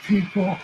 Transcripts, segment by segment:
People.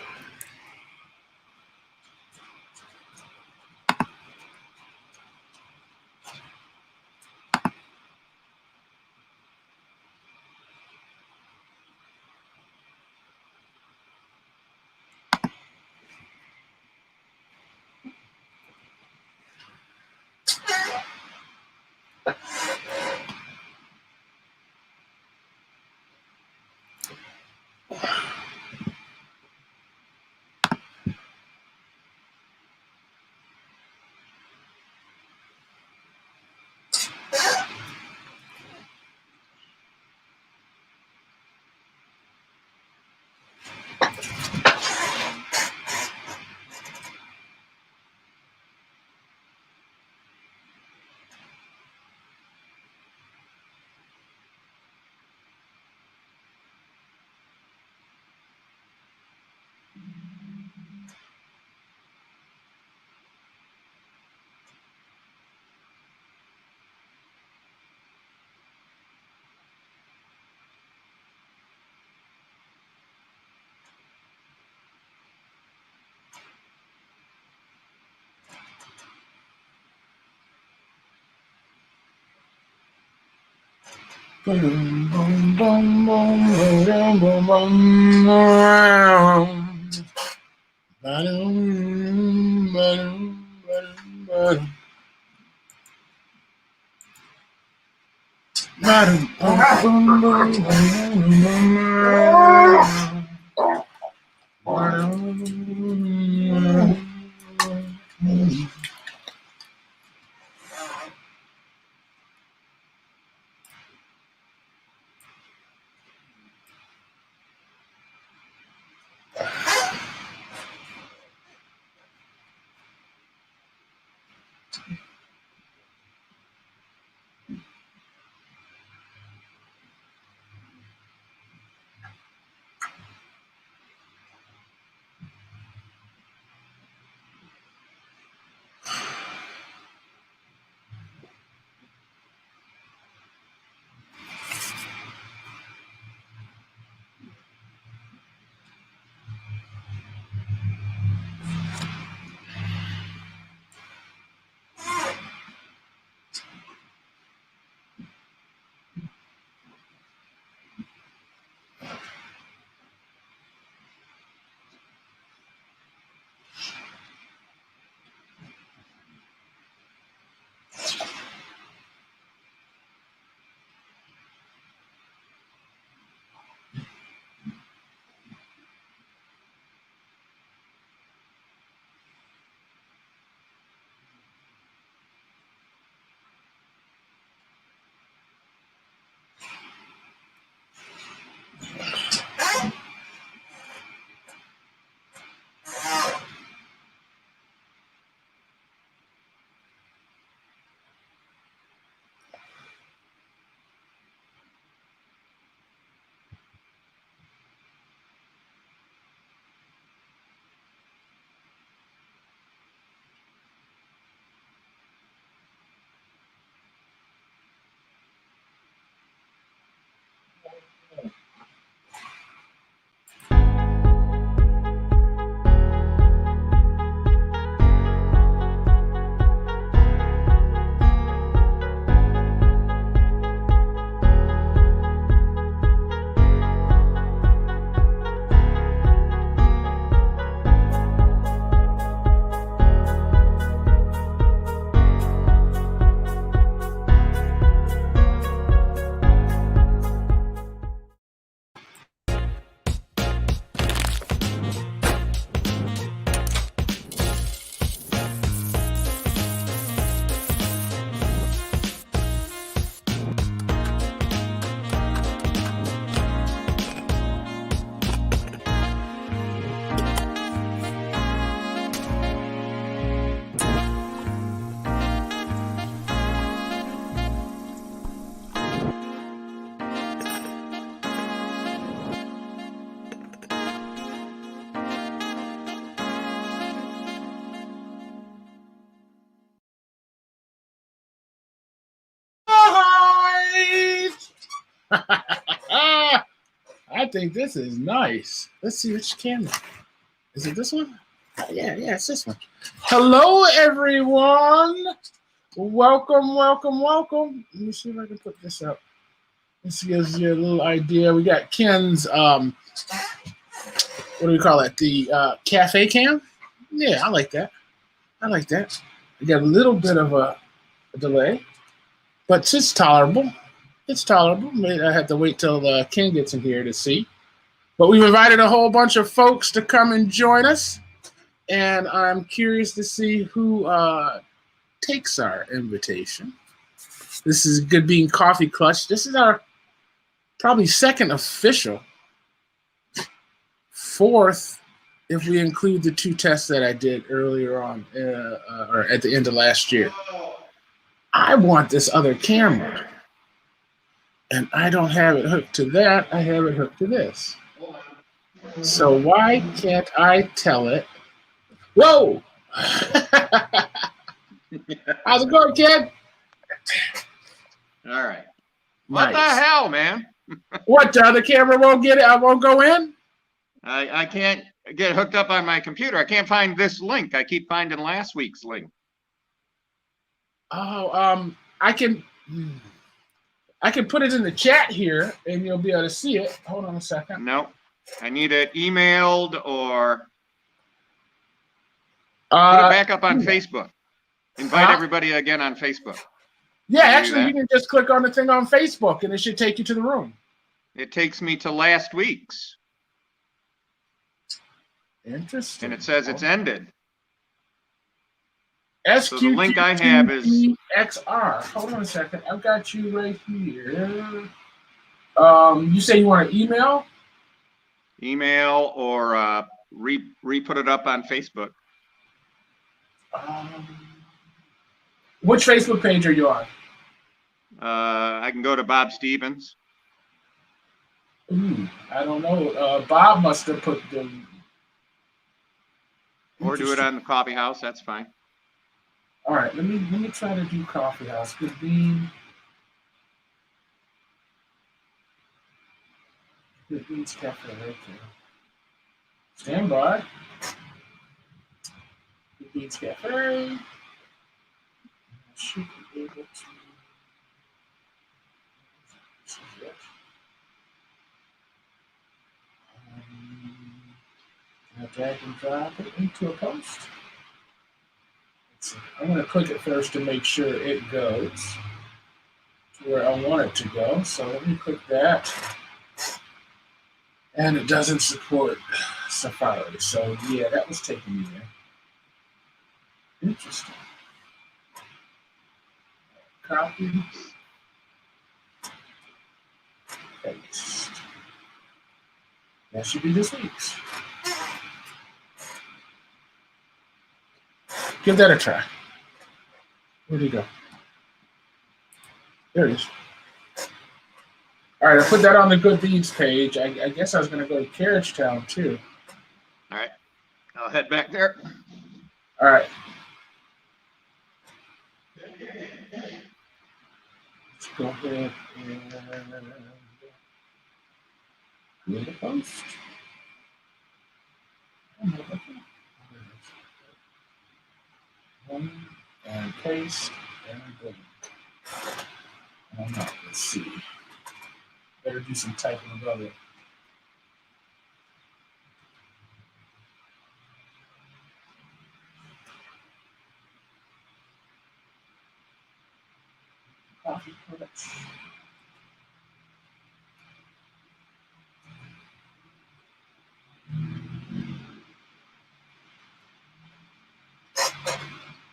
Boom, boom, boom, boom, boom, boom, boom, boom. Ba-dum, ba-dum, ba-dum, ba-dum. Ba-dum, boom, boom, boom, boom, boom, ba-dum. I think this is nice. Let's see which camera. Is it this one? Yeah, it's this one. Hello, everyone. Welcome. Let me see if I can put this up. This gives you a little idea. We got Ken's, what do we call it? The cafe cam? Yeah, I like that. We got a little bit of a delay, but it's tolerable. I have to wait till Ken gets in here to see. But we've invited a whole bunch of folks to come and join us, and I'm curious to see who takes our invitation. This is Good Bean Coffee Clutch. This is our probably second official, fourth if we include the 2 tests that I did earlier on, or at the end of last year. I want this other camera, and I don't have it hooked to that. I have it hooked to this. So why can't I tell it? Whoa! How's it going, kid? All right. What the hell, man? What, the camera won't get it? I won't go in? I can't get hooked up on my computer. I can't find this link. I keep finding last week's link. Oh, I can put it in the chat here, and you'll be able to see it. Hold on a second. No, I need it emailed or put it back up on Facebook. Invite everybody again on Facebook. Yeah, actually, you can just click on the thing on Facebook, and it should take you to the room. It takes me to last week's. Interesting. And it says it's ended. SQQTXR. So the link I have is XR. Hold on a second. I've got you right here. You say you want an email? Email or re-put it up on Facebook. Which Facebook page are you on? I can go to Bob Stevens. I don't know. Bob must have put the. Or do it on the Coffee House. That's fine. All right. Let me try to do Coffee House. Good Bean. Good Beans Cafe right there. Stand by. Good Beans Cafe. I should be able to. I'll drag and drop it into a post. I'm going to click it first to make sure it goes to where I want it to go. So let me click that. And it doesn't support Safari. So yeah, that was taking me there. Interesting. Copy. Paste. That should be this week's. Give that a try. Where'd he go? There it is. All right, I put that on the Good Beans page. I guess I was going to go to Carriage Town too. All right. I'll head back there. All right. Let's go ahead and create a post. And paste and boom. Let's see. Better do some typing above it. Coffee products.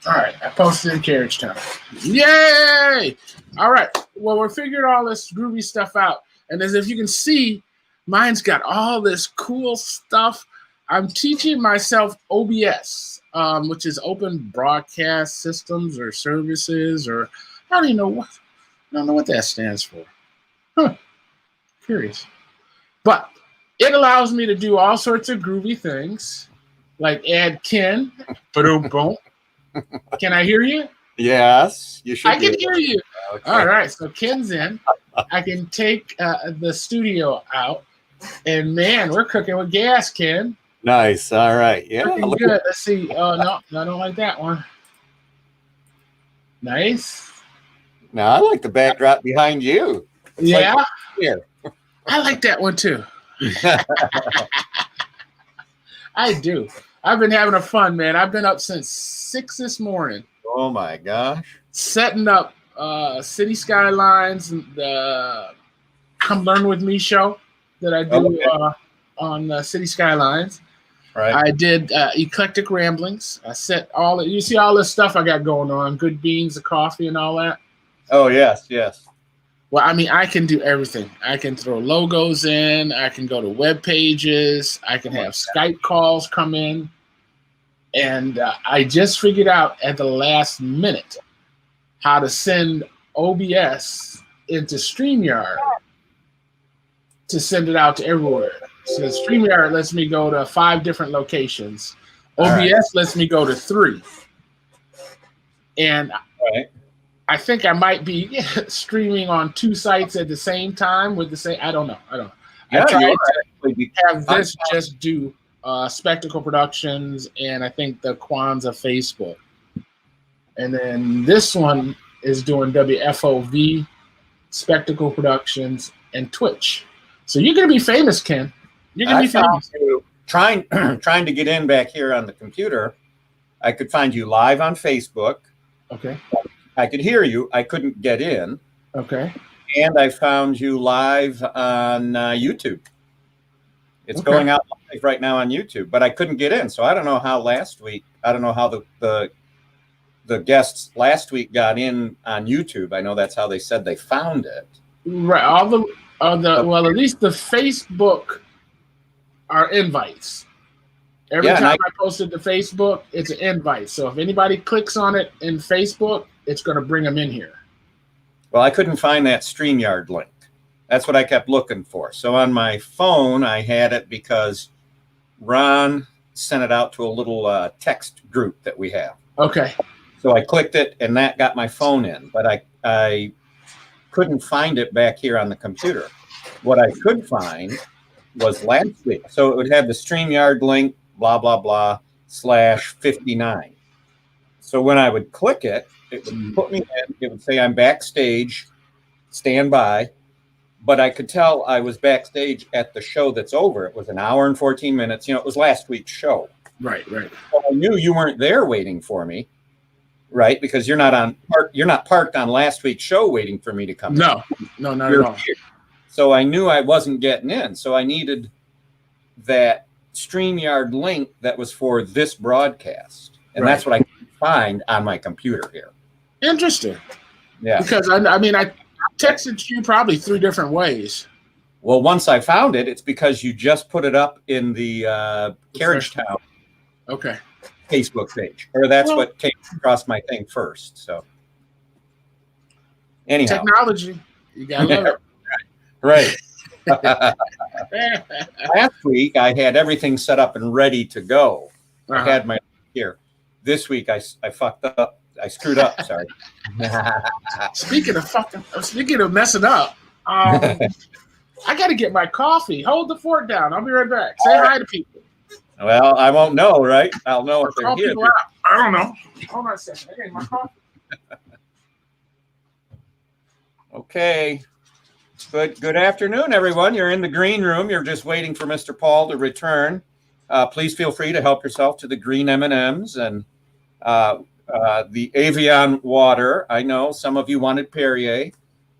All right, I posted in Carriage Town. Yay! All right, well, we're figuring all this groovy stuff out. And as if you can see, mine's got all this cool stuff. I'm teaching myself OBS, which is Open Broadcast Systems or Services, or I don't know what that stands for. Huh, curious. But it allows me to do all sorts of groovy things, like add Ken. Boom, boom. Can I hear you? Yes, you should. I can hear you. Okay. All right, so Ken's in. I can take the studio out, and man, we're cooking with gas, Ken. Nice. All right. Yeah. Looking look good. Let's see. Oh no, I don't like that one. Nice. Now I like the backdrop behind you. It's Yeah, like here. I like that one too. I do. I've been having a fun, man. I've been up since 6 this morning, Oh my gosh. setting up City Skylines, the Come Learn With Me show that I do Okay. on City Skylines. Right. I did Eclectic Ramblings. I set you see all this stuff I got going on, good beans, the coffee, and all that. Oh yes, yes. Well, I mean, I can do everything. I can throw logos in. I can go to web pages. I can have Skype calls come in. And I just figured out at the last minute how to send OBS into StreamYard to send it out to everywhere. So StreamYard lets me go to 5 different locations. OBS lets me go to 3. And Right. I think I might be streaming on 2 sites at the same time with the same. I don't know. Yeah, I tried you to actually have this just do Spectacle Productions and I think the Kwanzaa Facebook. And then this one is doing WFOV, Spectacle Productions, and Twitch. So you're going to be famous, Ken. You're going to be famous. trying to get in back here on the computer. I could find you live on Facebook. Okay. I could hear you. I couldn't get in. Okay. And I found you live on YouTube. It's Okay. going out live right now on YouTube, but I couldn't get in. So I don't know how last week. I don't know how the guests last week got in on YouTube. I know that's how they said they found it. Right. All the well, at least the Facebook are invites. Every Yeah, and time I posted to Facebook, it's an invite. So if anybody clicks on it in Facebook, it's going to bring them in here. Well, I couldn't find that StreamYard link. That's what I kept looking for. So on my phone, I had it because Ron sent it out to a little text group that we have. Okay. So I clicked it, and that got my phone in. But I couldn't find it back here on the computer. What I could find was last week. So it would have the StreamYard link, blah, blah, blah, /59. So when I would click it, it would put me in. It would say I'm backstage, stand by. But I could tell I was backstage at the show that's over. It was an hour and 14 minutes. You know, it was last week's show. Right. So I knew you weren't there waiting for me, right? Because you're not parked on last week's show waiting for me to come. No, not at all. Here. So I knew I wasn't getting in. So I needed that StreamYard link that was for this broadcast. And that's what I could find on my computer here. Interesting. Yeah. Because I mean, I texted you probably 3 different ways. Well, once I found it, it's because you just put it up in the Carriage Town Facebook page. Or that's what came across my thing first. So anyhow. Technology. You got to love it. Right. Last week, I had everything set up and ready to go. I had my here. This week, I fucked up. I screwed up. Sorry. Speaking of messing up, I got to get my coffee. Hold the fort down. I'll be right back. Say hi to people. Well, I won't know, right? I'll know if they're here. I don't know. Hold on a second. I got my coffee. Okay. Good afternoon, everyone. You're in the green room. You're just waiting for Mr. Paul to return. Please feel free to help yourself to the green M&Ms and the Evian water. I know some of you wanted Perrier,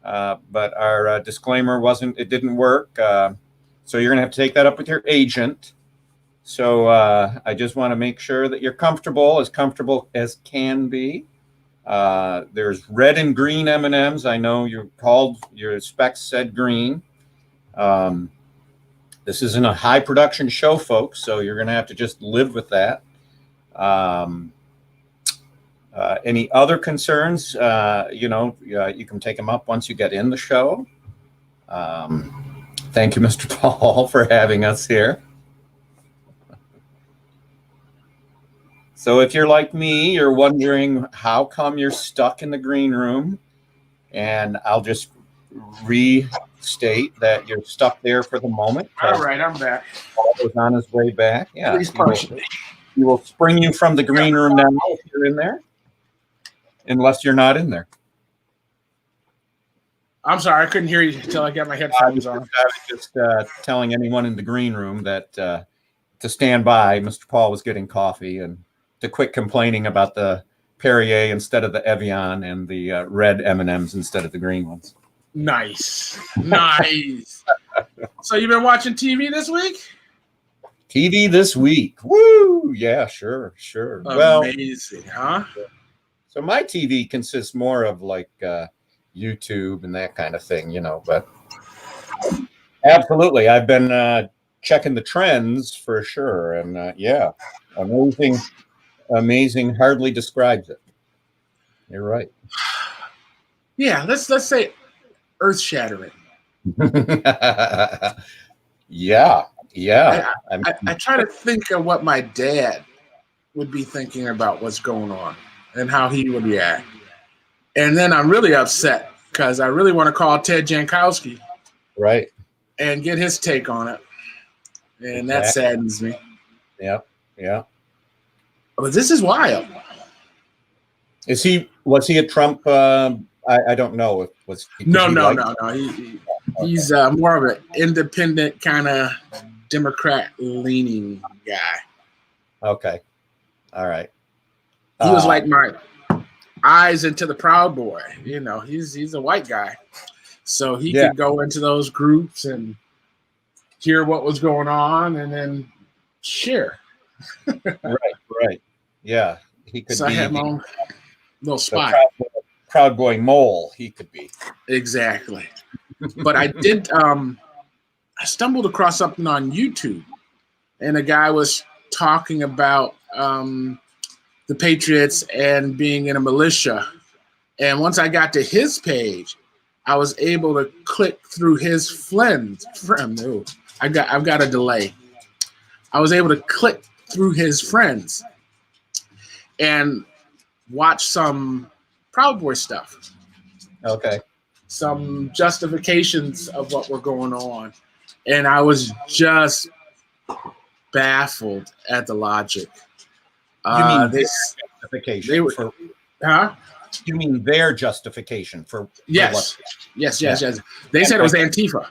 but our disclaimer it didn't work. So you're going to have to take that up with your agent. So I just want to make sure that you're comfortable as can be. There's red and green M&Ms. I know your specs said green. This isn't a high production show, folks, so you're going to have to just live with that. Any other concerns, you can take them up once you get in the show. Thank you, Mr. Paul, for having us here. So if you're like me, you're wondering how come you're stuck in the green room, and I'll just restate that you're stuck there for the moment. All right, I'm back. Paul was on his way back. Yeah, At least partially. he will spring you from the green room now if you're in there, unless you're not in there. I'm sorry, I couldn't hear you until I got my headphones on. I was just telling anyone in the green room that to stand by. Mr. Paul was getting coffee, and to quit complaining about the Perrier instead of the Evian and the red M&Ms instead of the green ones. Nice. So you've been watching TV this week? TV this week. Woo! Yeah, sure. Amazing, huh? So my TV consists more of like YouTube and that kind of thing, but absolutely. I've been checking the trends for sure. And yeah, amazing hardly describes it. You're right. Yeah, let's say earth-shattering. Yeah. I try to think of what my dad would be thinking about what's going on and how he would react. And then I'm really upset because I really want to call Ted Jankowski. Right. And get his take on it. And that saddens me. Yeah. But this is wild. Was he a Trump? I don't know. No. He's more of an independent kind of Democrat-leaning guy. Okay. All right. He was like my eyes into the Proud Boy. He's a white guy. So he could go into those groups and hear what was going on and then share. Right. Yeah. He could so be. I had my own little spy. Proud Boy mole, he could be. Exactly. But I did, I stumbled across something on YouTube, and a guy was talking about the Patriots and being in a militia. And once I got to his page, I was able to click through his friends. I've got a delay. I was able to click through his friends and watch some Proud Boy stuff. Okay. Some justifications of what were going on. And I was just baffled at the logic. You mean their justification? You mean their justification for yes. what? Yes. They said it was Antifa.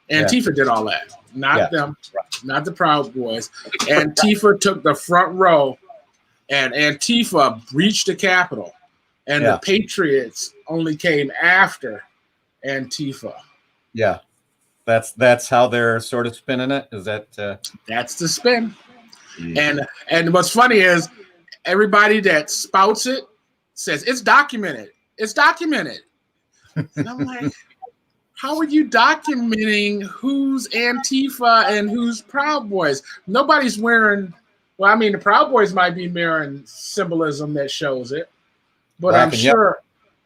Antifa did all that. Not them, not the Proud Boys. Antifa took the front row, and Antifa breached the Capitol. And the Patriots only came after Antifa. Yeah. That's how they're sort of spinning it. Is that that's the spin. Yeah. And what's funny is everybody that spouts it says it's documented. It's documented. And I'm like, how are you documenting who's Antifa and who's Proud Boys? Nobody's wearing, well, I mean, the Proud Boys might be wearing symbolism that shows it, but I'm sure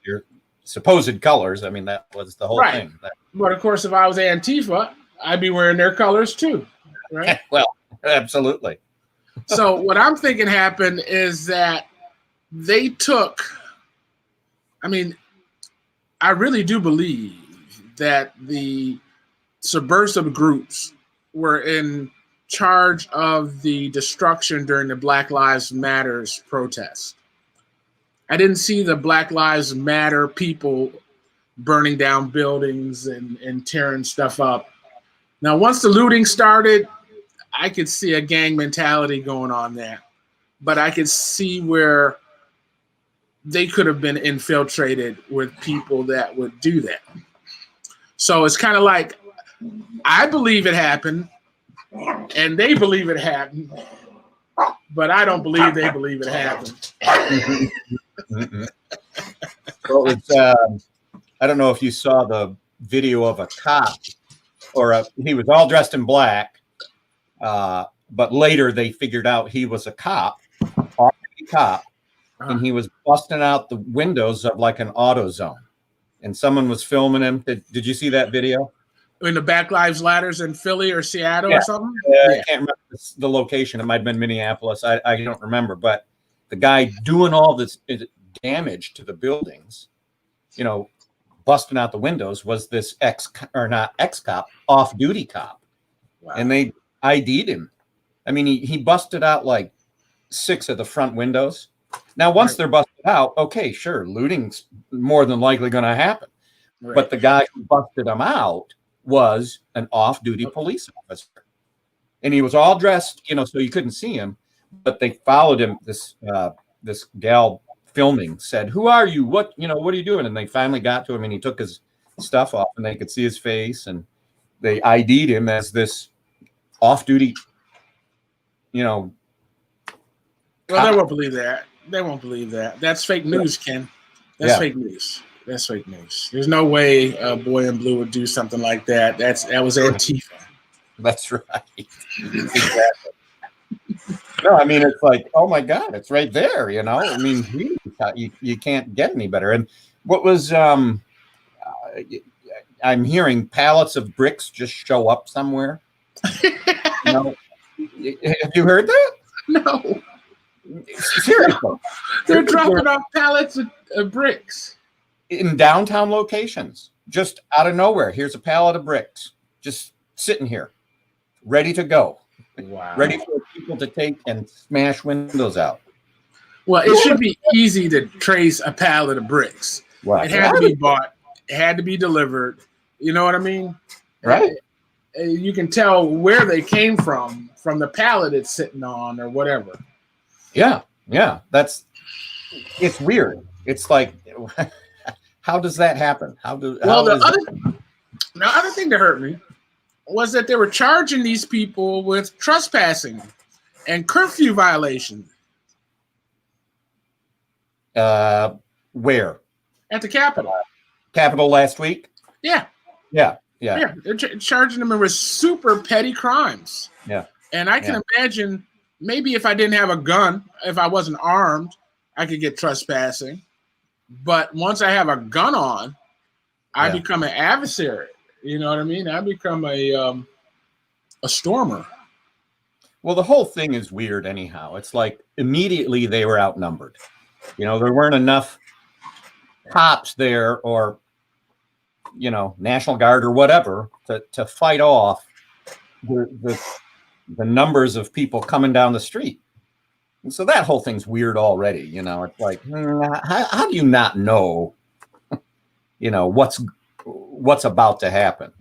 your supposed colors. I mean, that was the whole thing. But of course, if I was Antifa, I'd be wearing their colors too, right? Well, absolutely. So what I'm thinking happened is that they took, I mean, I really do believe that the subversive groups were in charge of the destruction during the Black Lives Matters protests. I didn't see the Black Lives Matter people burning down buildings and tearing stuff up. Now, once the looting started, I could see a gang mentality going on there, but I could see where they could have been infiltrated with people that would do that. So it's kind of like, I believe it happened and they believe it happened, but I don't believe they believe it happened. Well, it's, I don't know if you saw the video of a cop, he was all dressed in black, but later they figured out he was a cop, and he was busting out the windows of like an AutoZone, and someone was filming him. Did you see that video? In the Black Lives Ladders in Philly or Seattle or something? I can't remember the location. It might have been Minneapolis. I don't remember, but the guy doing all this damage to the buildings, you know, busting out the windows, was this ex-cop, off-duty cop. Wow. And they ID'd him. I mean, he busted out like 6 of the front windows. Now, once they're busted out, okay, sure, looting's more than likely going to happen. Right. But the guy who busted him out was an off-duty police officer. And he was all dressed, you know, so you couldn't see him. But they followed him. This gal filming said, "Who are you? What are you doing?" And they finally got to him, and he took his stuff off, and they could see his face, and they ID'd him as this off-duty, you know. Well, they won't believe that. They won't believe that. That's fake news, Ken. That's fake news. That's fake news. There's no way a boy in blue would do something like that. That was Antifa. That's right. Exactly. No, I mean, it's like, oh my God, it's right there, you know. I mean, you can't get any better. And what was I'm hearing pallets of bricks just show up somewhere. You know, have you heard that? No. Seriously. They're dropping off pallets of bricks in downtown locations, just out of nowhere. Here's a pallet of bricks just sitting here, ready to go. Wow. Ready for people to take and smash windows out. Well, it should be easy to trace a pallet of bricks. Right. It had to be bought. It had to be delivered. You know what I mean? Right. You can tell where they came from the pallet it's sitting on or whatever. Yeah. It's weird. It's like, how does that happen? The other thing that hurt me was that they were charging these people with trespassing and curfew violation. Where? At the Capitol. Capitol last week? Yeah. They're charging them with super petty crimes. Yeah. And I can imagine maybe if I didn't have a gun, if I wasn't armed, I could get trespassing. But once I have a gun on, I become an adversary. You know what I mean? I become a stormer. Well, the whole thing is weird anyhow. It's like immediately they were outnumbered. You know, there weren't enough cops there or, you know, National Guard or whatever to fight off the numbers of people coming down the street. And so that whole thing's weird already. You know, it's like, how do you not know, you know, what's about to happen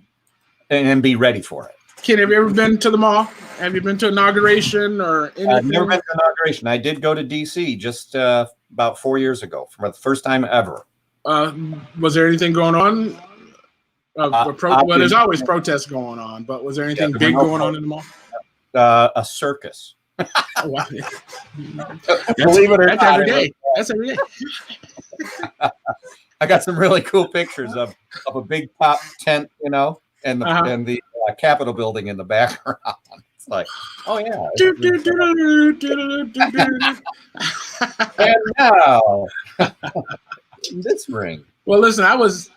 and be ready for it? Ken, have you ever been to the mall? Have you been to inauguration or anything? I've never been to inauguration. I did go to DC just about 4 years ago for the first time ever. Was there anything going on? Well, there's always protests going on, but was there anything big going on in the mall? A circus. Oh, wow. Believe it or not, every day. That's every day. I got some really cool pictures of a big top tent, you know, and the Capitol building in the background. It's like, oh yeah. And now this ring. Well, listen, I was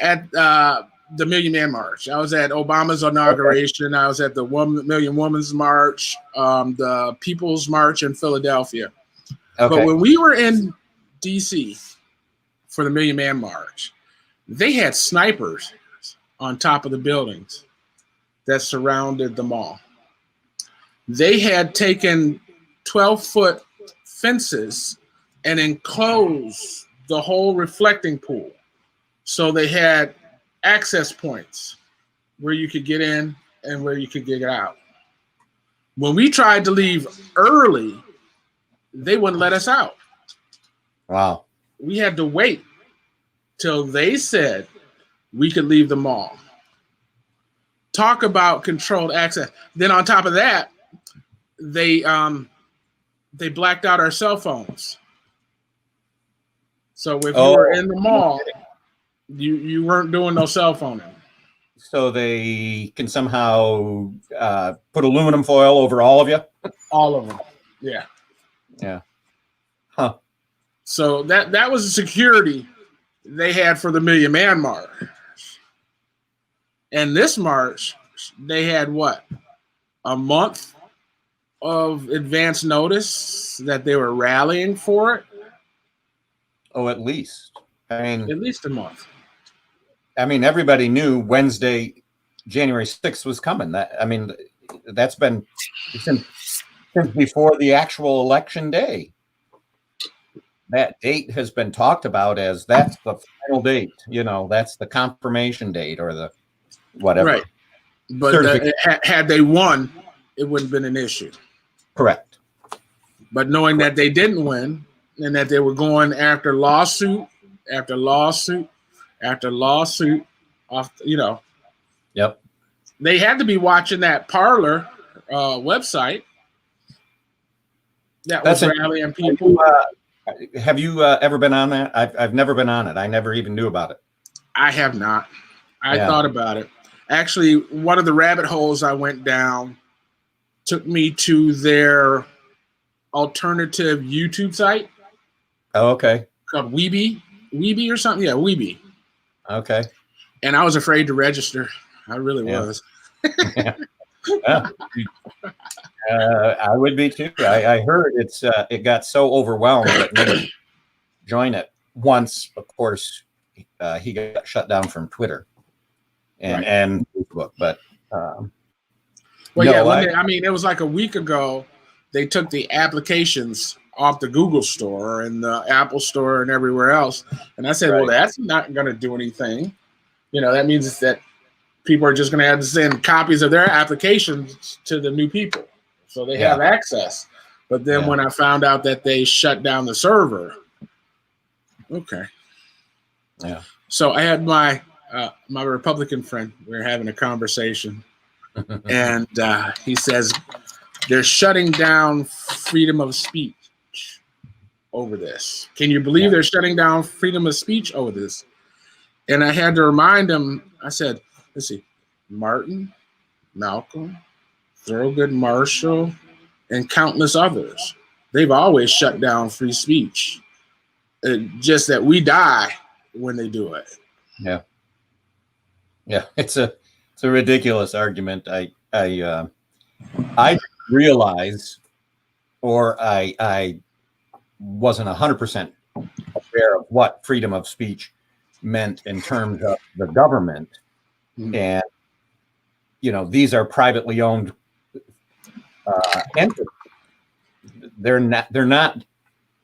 at the Million Man March. I was at Obama's inauguration. I was at the Million Women's March, the People's March in Philadelphia. Okay. But when we were in D.C. for the Million Man March, they had snipers on top of the buildings that surrounded the mall. They had taken 12-foot fences and enclosed the whole reflecting pool. So they had access points where you could get in and where you could get out. When we tried to leave early, they wouldn't let us out. Wow. We had to wait till they said we could leave the mall. Talk about controlled access. Then on top of that, they blacked out our cell phones. So if you were in the mall, you weren't doing no cell phoning. So they can somehow put aluminum foil over all of you? All of them. Yeah. Yeah. Huh. So that was the security they had for the Million Man March. And this march, they had what? A month of advance notice that they were rallying for it? Oh, at least. At least a month. Everybody knew Wednesday, January 6th was coming. That's been since before the actual election day. That date has been talked about as that's the final date. That's the confirmation date or the whatever. Right. But had they won, it wouldn't have been an issue. Correct. But knowing that they didn't win and that they were going after lawsuit after lawsuit after lawsuit, Yep. They had to be watching that Parler website that was rallying people. Have you ever been on that? I've never been on it. I never even knew about it. I have not. I thought about it. Actually, one of the rabbit holes I went down took me to their alternative YouTube site. Oh, okay. Called Weeby or something. Yeah, Weeby. Okay. And I was afraid to register. I really was. I would be too. I heard it got so overwhelmed that nobody joined it. Once, of course, he got shut down from Twitter and Facebook. But it was like a week ago. They took the applications off the Google store and the Apple store and everywhere else. And I said, well, that's not going to do anything. That means that people are just going to have to send copies of their applications to the new people. So they have access. But then when I found out that they shut down the server, okay. Yeah. So I had my Republican friend, we were having a conversation, and he says, they're shutting down freedom of speech over this. Can you believe they're shutting down freedom of speech over this? And I had to remind him, I said, let's see, Martin, Malcolm, Thurgood Marshall, and countless others. They've always shut down free speech. Just that we die when they do it. Yeah. Yeah, it's a ridiculous argument. I realize, or I wasn't 100% aware of what freedom of speech meant in terms of the government. And these are privately owned entities. They're not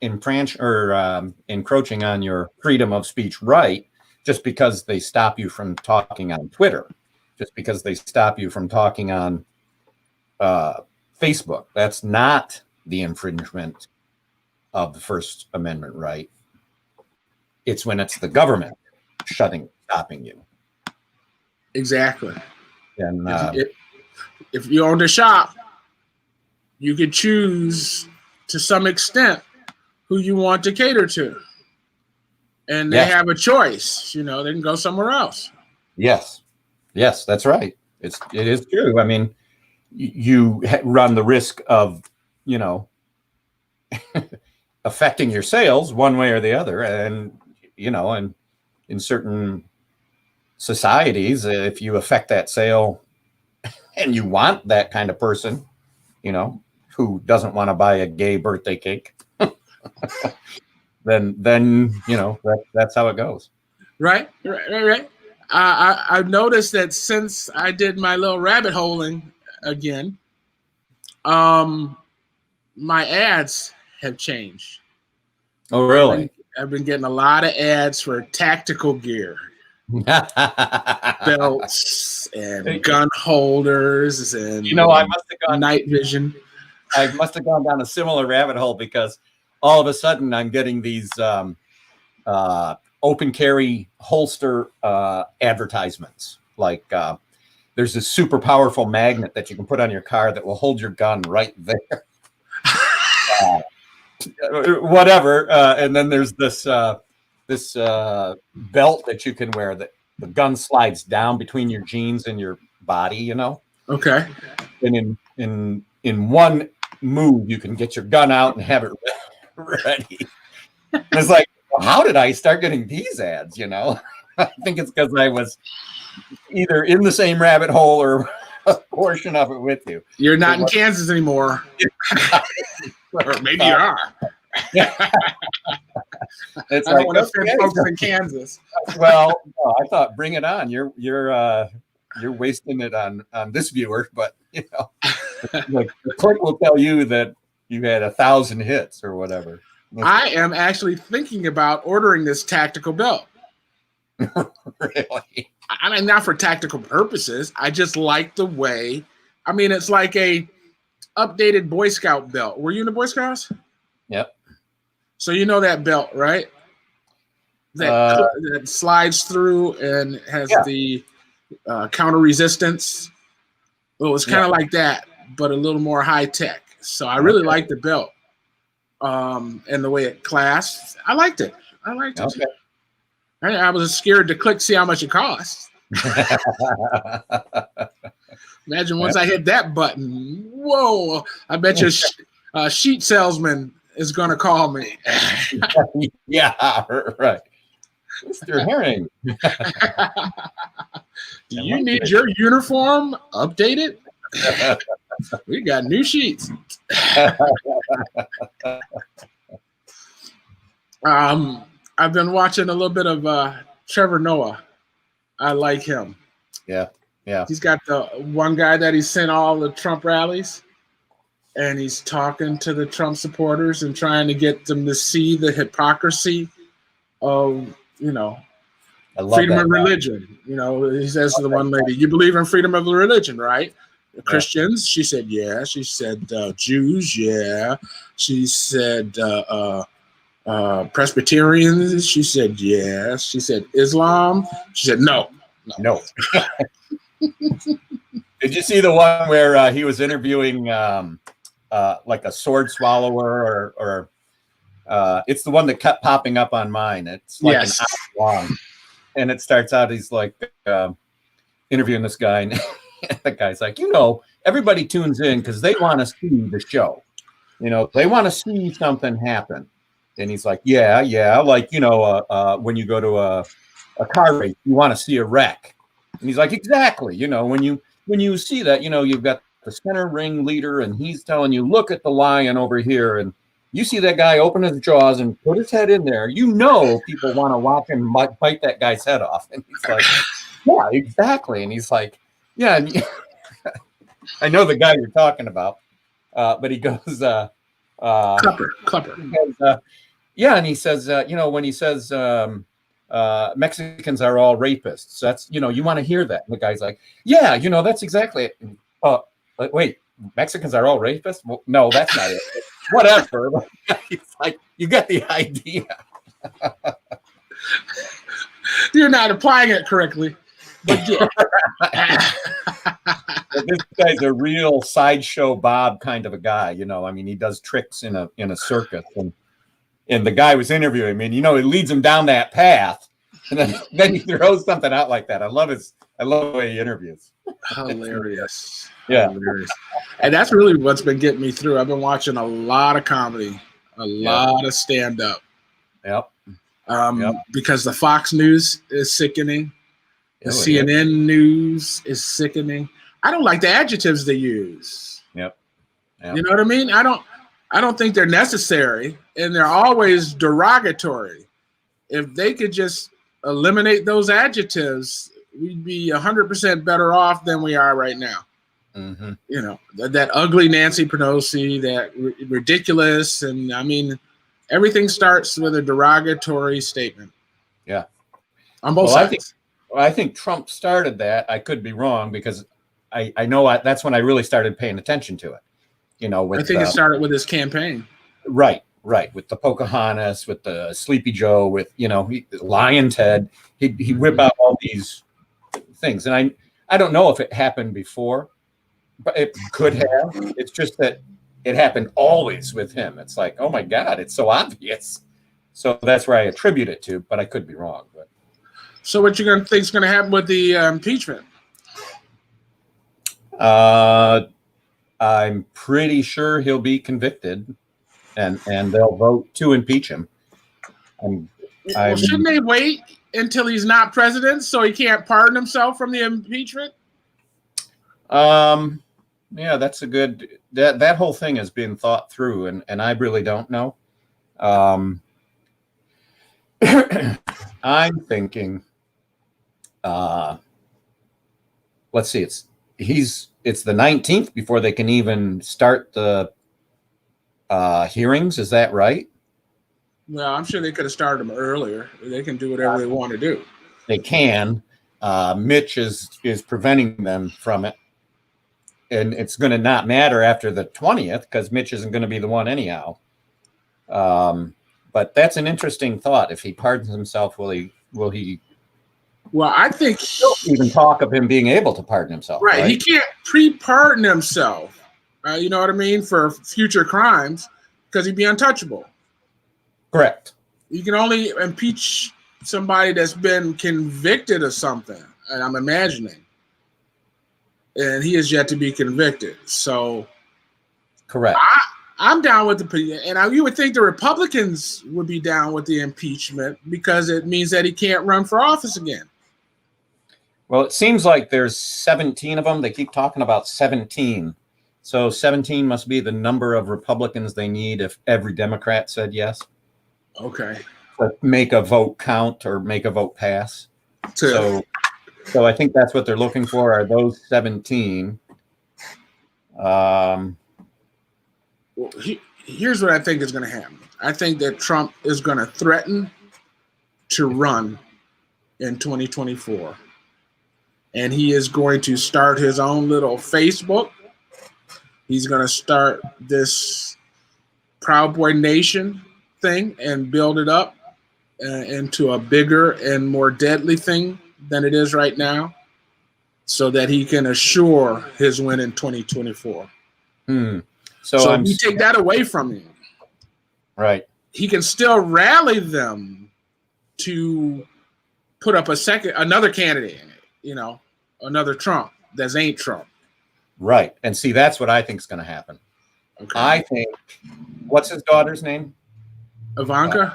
encroaching on your freedom of speech right just because they stop you from talking on Twitter, just because they stop you from talking on Facebook. That's not the infringement of the First Amendment right. It's when it's the government stopping you. Exactly. And if you owned a shop, you could choose to some extent who you want to cater to. And they have a choice, they can go somewhere else. Yes, that's right. It is true. You run the risk of, affecting your sales one way or the other. And, and in certain societies, if you affect that sale and you want that kind of person, who doesn't want to buy a gay birthday cake, then that's how it goes. Right. I've noticed that since I did my little rabbit holing again, my ads have changed. Oh, really? I've been getting a lot of ads for tactical gear, belts and gun holders, and I must have gone night vision. I must have gone down a similar rabbit hole because all of a sudden I'm getting these open carry holster advertisements. Like there's this super powerful magnet that you can put on your car that will hold your gun right there. Whatever. And then there's this belt that you can wear that the gun slides down between your jeans and your body, Okay. And in one move, you can get your gun out and have it ready. It's like, well, how did I start getting these ads? I think it's because I was either in the same rabbit hole or a portion of it with you. You're not in Kansas anymore. Or maybe you are. It's I don't want to offend folks in Kansas. Well, no, I thought bring it on. You're wasting it on this viewer, but like the clerk will tell you that you had 1,000 hits or whatever. I am actually thinking about ordering this tactical belt. Really? I mean, not for tactical purposes. I just like the way. I mean, it's like a updated Boy Scout belt. Were you in the Boy Scouts? Yep. So you know that belt, right? That slides through and has the counter resistance. Well, it's kind of like that, but a little more high tech. So I really like the belt, and the way it clasped. I liked it. Okay. I was scared to click, see how much it costs. Imagine once I hit that button. Whoa! I bet you a sheet salesman is going to call me. Yeah, right. Mr. Herring. Do you need your uniform updated? We got new sheets. I've been watching a little bit of Trevor Noah. I like him. Yeah. He's got the one guy that he sent all the Trump rallies, and he's talking to the Trump supporters and trying to get them to see the hypocrisy of, I love freedom that of religion. He says to the one lady, "You believe in freedom of religion, right?" Christians, she said, yeah. She said, Jews, yeah. She said, Presbyterians, she said, yes. She said, Islam, she said, no. Did you see the one where he was interviewing like a sword swallower or it's the one that kept popping up on mine. It's like an hour long. And it starts out, he's like interviewing this guy, and the guy's like, everybody tunes in because they want to see the show. They want to see something happen. And he's like, yeah, like, when you go to a car race, you want to see a wreck. And he's like, exactly. When you see that, you've got the center ring leader, and he's telling you, look at the lion over here, and you see that guy open his jaws and put his head in there. People want to watch him bite that guy's head off. And he's like, yeah, exactly. And he's like, yeah, I know the guy you're talking about. But he goes, Klepper. Yeah, and he says, when he says Mexicans are all rapists, that's, you want to hear that. And the guy's like, yeah, that's exactly it. Wait, Mexicans are all rapists? Well, no, that's not it. Whatever. It's like, you get the idea. You're not applying it correctly. But yeah. This guy's a real sideshow Bob kind of a guy, he does tricks in a circus, and the guy was interviewing him, and it leads him down that path, and then he throws something out like that. I love the way he interviews. Hilarious. Yeah. Hilarious. And that's really what's been getting me through. I've been watching a lot of comedy, a lot of stand-up. Yep. Because the Fox News is sickening. The CNN news is sickening. I don't like the adjectives they use. Yep. You know what I mean? I don't think they're necessary, and they're always derogatory. If they could just eliminate those adjectives, we'd be 100% better off than we are right now. Mm-hmm. That ugly Nancy Pelosi, that ridiculous, and everything starts with a derogatory statement. Yeah. On both sides. I think Trump started that. I could be wrong because I know that's when I really started paying attention to it. I think it started with his campaign. Right. With the Pocahontas, with the Sleepy Joe, with, Lion Ted. He'd whip out all these things. And I don't know if it happened before, but it could have. It's just that it happened always with him. It's like, oh my God, it's so obvious. So that's where I attribute it to, but I could be wrong. But so what you going to think is going to happen with the impeachment? I'm pretty sure he'll be convicted, and they'll vote to impeach him. Shouldn't they wait until he's not president so he can't pardon himself from the impeachment? Yeah, that's a good, that whole thing has been thought through, and I really don't know. I'm thinking, let's see, it's the 19th before they can even start the hearings. Is that right? Well, I'm sure they could have started them earlier. They can do whatever they want to do. They can. Mitch is preventing them from it. And it's going to not matter after the 20th because Mitch isn't going to be the one anyhow. But that's an interesting thought. If he pardons himself, will he Well, I think even talk of him being able to pardon himself? right. He can't pre-pardon himself. You know what I mean, for future crimes because he'd be untouchable. Correct. You can only impeach somebody that's been convicted of something, and I'm imagining. And he is yet to be convicted. So, correct. I'm down with and you would think the Republicans would be down with the impeachment because it means that he can't run for office again. Well, it seems like there's 17 of them. They keep talking about 17. So 17 must be the number of Republicans they need if every Democrat said yes. Okay. To make a vote count or make a vote pass. So I think that's what they're looking for, are those 17. Well, here's what I think is going to happen. I think that Trump is going to threaten to run in 2024. And he is going to start his own little Facebook. He's going to start this Proud Boy Nation thing and build it up into a bigger and more deadly thing than it is right now, so that he can assure his win in 2024. So if you take that away from him, right, he can still rally them to put up another candidate, another Trump that ain't Trump. Right. And see, that's what I think is going to happen. Okay. I think, what's his daughter's name? Ivanka.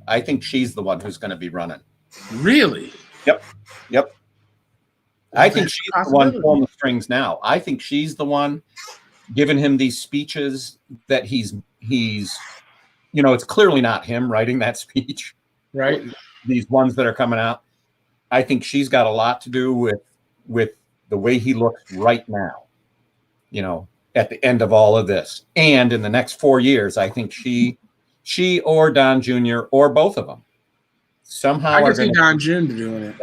I think she's the one who's going to be running. Really? Yep. I think she's the one pulling the strings now. I think she's the one giving him these speeches that he's it's clearly not him writing that speech. Right. These ones that are coming out. I think she's got a lot to do with the way he looks right now, at the end of all of this. And in the next 4 years, I think she or Don Jr. or both of them somehow I can see Don Jr. doing it.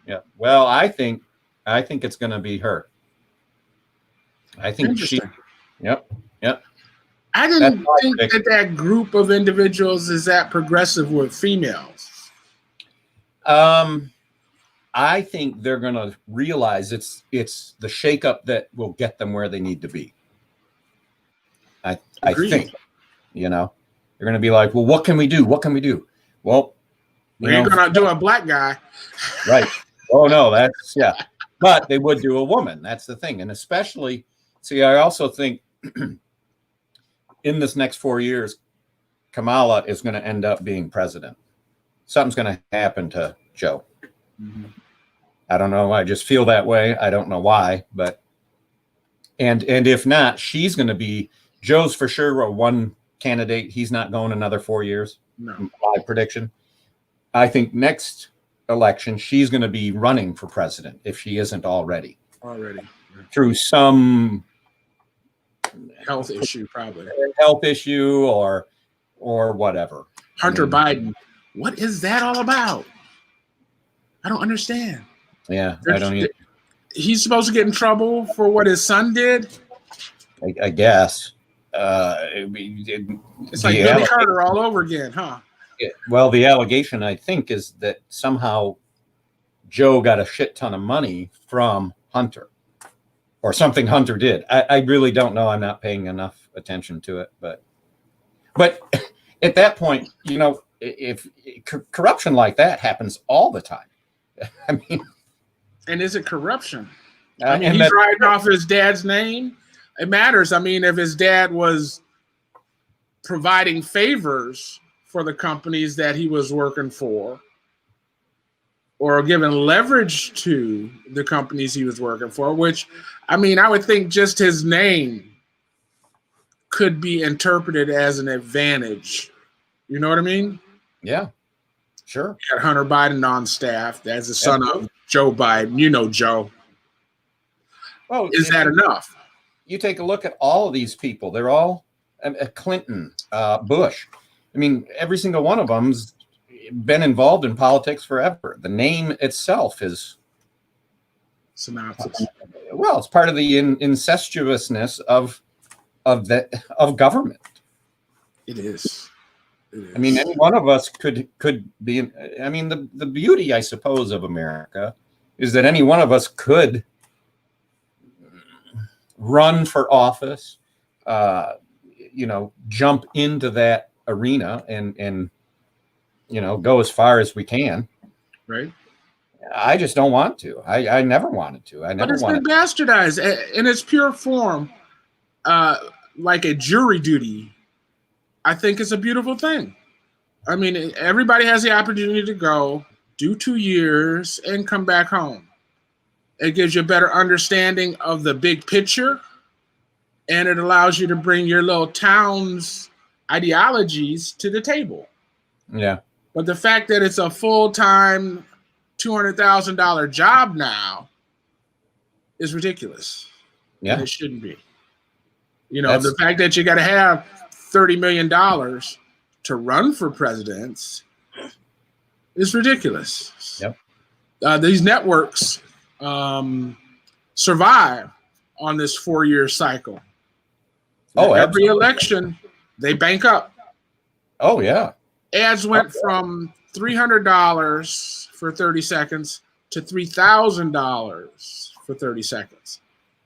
Yeah. Well, I think it's going to be her. I think she. Yep. I didn't think that group of individuals is that progressive with females. I think they're going to realize it's the shakeup that will get them where they need to be. I think, they're going to be like, well, what can we do? What can we do? Well, we ain't going to do a black guy. Right. Oh, no, but they would do a woman. That's the thing. And especially, I also think in this next 4 years, Kamala is going to end up being president. Something's going to happen to Joe. Mm-hmm. I don't know. I just feel that way. I don't know why, but and if not, she's going to be Joe's for sure a one candidate. He's not going another 4 years. No. My prediction. I think next election she's going to be running for president if she isn't already. Through some health issue, probably or whatever. Hunter Biden. What is that all about? I don't understand. Yeah, I don't either. He's supposed to get in trouble for what his son did? I guess. It's like Billy Carter all over again, huh? Well, the allegation, I think, is that somehow Joe got a shit ton of money from Hunter or something Hunter did. I really don't know. I'm not paying enough attention to it. But at that point, if corruption like that happens all the time. I mean, and is it corruption? He's riding off his dad's name. It matters. I mean, if his dad was providing favors for the companies that he was working for, or given leverage to the companies he was working for, which, I mean, I would think just his name could be interpreted as an advantage. You know what I mean? Yeah, sure. You got Hunter Biden on staff as the son of Joe Biden. You know Joe. Oh, Is that enough? You take a look at all of these people. They're all Clinton, Bush. I mean, every single one of them's been involved in politics forever. The name itself is synopsis. Well, it's part of the incestuousness of government. It is. I mean, any one of us could be. I mean, the beauty, I suppose, of America is that any one of us could run for office, jump into that arena and go as far as we can. Right. I just don't want to. I never wanted to. But it's been bastardized in its pure form, like a jury duty. I think it's a beautiful thing. I mean, everybody has the opportunity to go, do 2 years, and come back home. It gives you a better understanding of the big picture, and it allows you to bring your little town's ideologies to the table. Yeah. But the fact that it's a full-time $200,000 job now is ridiculous. Yeah. And it shouldn't be. The fact that you got to have $30 million to run for presidents is ridiculous. Yep. These networks survive on this 4-year cycle. Oh, every election, they bank up. Oh, yeah. Ads went from $300 for 30 seconds to $3,000 for 30 seconds.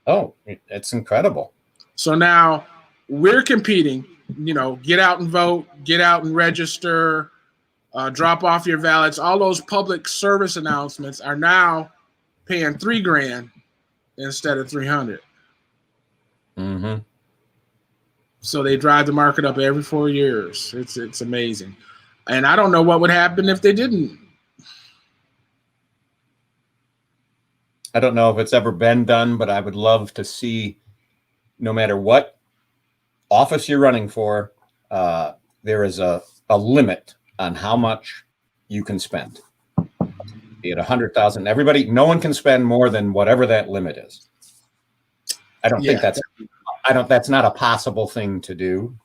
Oh, it's incredible. So now we're competing, get out and vote, get out and register, drop off your ballots. All those public service announcements are now paying $3,000 instead of $300. Mm-hmm. So they drive the market up every 4 years. It's amazing. And I don't know what would happen if they didn't. I don't know if it's ever been done, but I would love to see, no matter what office you're running for, there is a limit on how much you can spend. Be it 100,000. Everybody, no one can spend more than whatever that limit is. I don't think that's not a possible thing to do.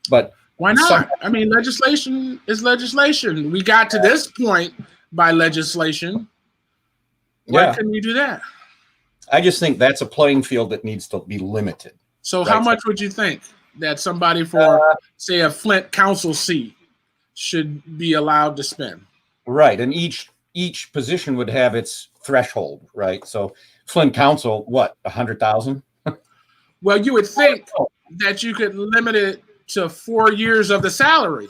But why not? I mean, legislation is legislation. We got to this point by legislation. Why couldn't you do that? I just think that's a playing field that needs to be limited. So how much would you think that somebody for, say, a Flint council seat should be allowed to spend? Right. And each position would have its threshold, right? So Flint council, what, 100,000? Well, you would think that you could limit it to 4 years of the salary.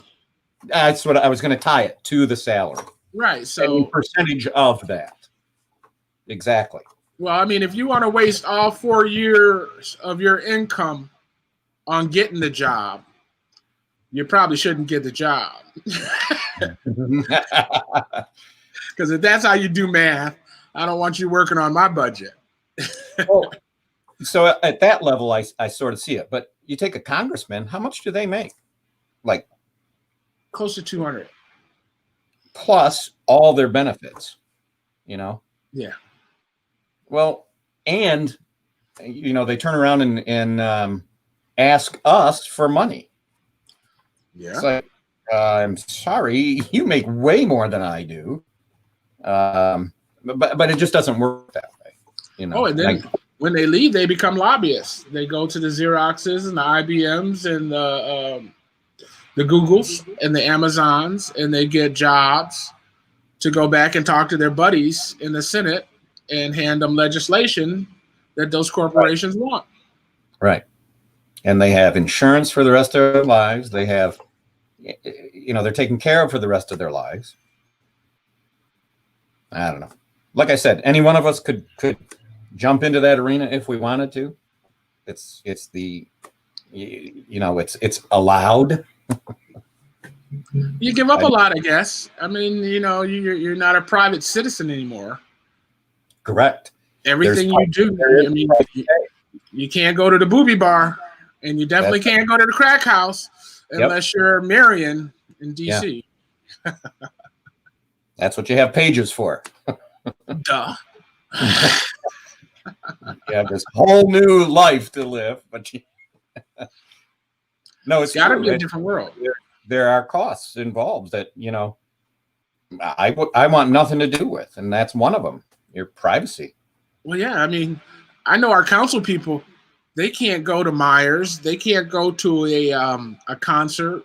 That's what I was going to tie it to, the salary. Right. So any percentage of that. Exactly. Well, I mean, if you want to waste all 4 years of your income on getting the job, you probably shouldn't get the job. Because if that's how you do math, I don't want you working on my budget. So at that level, I sort of see it. But you take a congressman, how much do they make? Like close to 200. Plus all their benefits, Yeah. Well, and, they turn around and ask us for money. Yeah. It's like, I'm sorry, you make way more than I do. But it just doesn't work that way. Oh, and then when they leave, they become lobbyists. They go to the Xeroxes and the IBMs and the Googles and the Amazons, and they get jobs to go back and talk to their buddies in the Senate and hand them legislation that those corporations want. Right. And they have insurance for the rest of their lives. They have, they're taken care of for the rest of their lives. I don't know. Like I said, any one of us could jump into that arena if we wanted to. It's allowed. You give up a lot, I guess. I mean, you're not a private citizen anymore. Correct. Everything you do, I mean, you can't go to the booby bar, and you definitely can't go to the crack house unless you're Marion in D.C. Yeah. That's what you have pages for. Duh. You have this whole new life to live, but no, it's got to true. be a different world. There are costs involved that I want nothing to do with, and that's one of them. Your privacy. Well, yeah, I mean, I know our council people. They can't go to Myers. They can't go to a concert